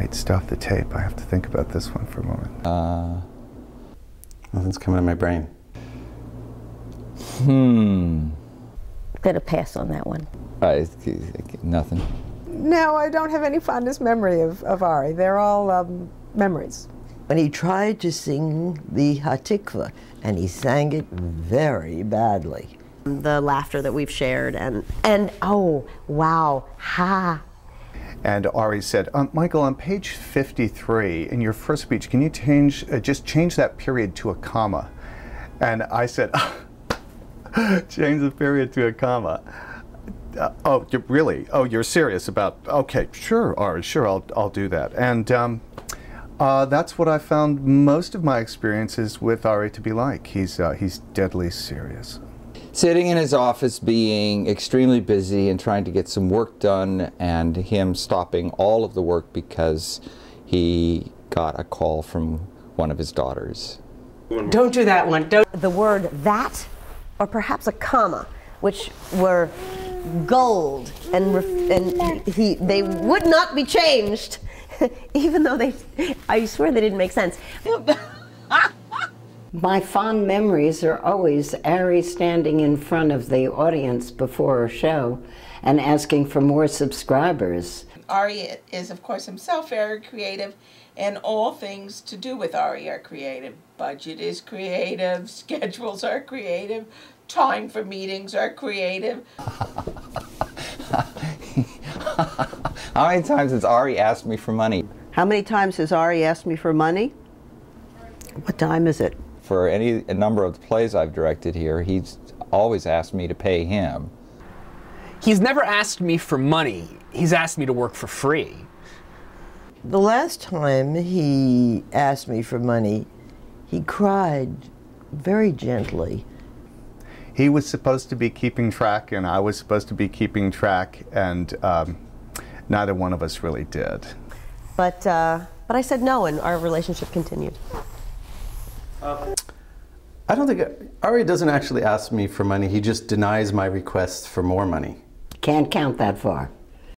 Wait, stop the tape. I have to think about this one for a moment. Nothing's coming in my brain. Gonna pass on that one. Nothing. No, I don't have any fondest memory of Ari. They're all memories. When he tried to sing the Hatikva, and he sang it very badly. The laughter that we've shared and oh, wow, ha. And Ari said, Michael, on page 53 in your first speech, can you just change that period to a comma? And I said, change the period to a comma. Oh, really? Oh, you're serious about, okay, sure, Ari, sure, I'll do that. And that's what I found most of my experiences with Ari to be like. He's deadly serious. Sitting in his office being extremely busy and trying to get some work done, and him stopping all of the work because he got a call from one of his daughters. Don't do that one. Don't. The word that, or perhaps a comma, which were gold, and they would not be changed, even though I swear they didn't make sense. My fond memories are always Ari standing in front of the audience before a show and asking for more subscribers. Ari is, of course, himself very creative, and all things to do with Ari are creative. Budget is creative, schedules are creative, time for meetings are creative. How many times has Ari asked me for money? How many times has Ari asked me for money? What time is it? For a number of the plays I've directed here, he's always asked me to pay him. He's never asked me for money. He's asked me to work for free. The last time he asked me for money, he cried very gently. He was supposed to be keeping track, and I was supposed to be keeping track, and neither one of us really did. But I said no, and our relationship continued. I don't think, Ari doesn't actually ask me for money, he just denies my request for more money. Can't count that far.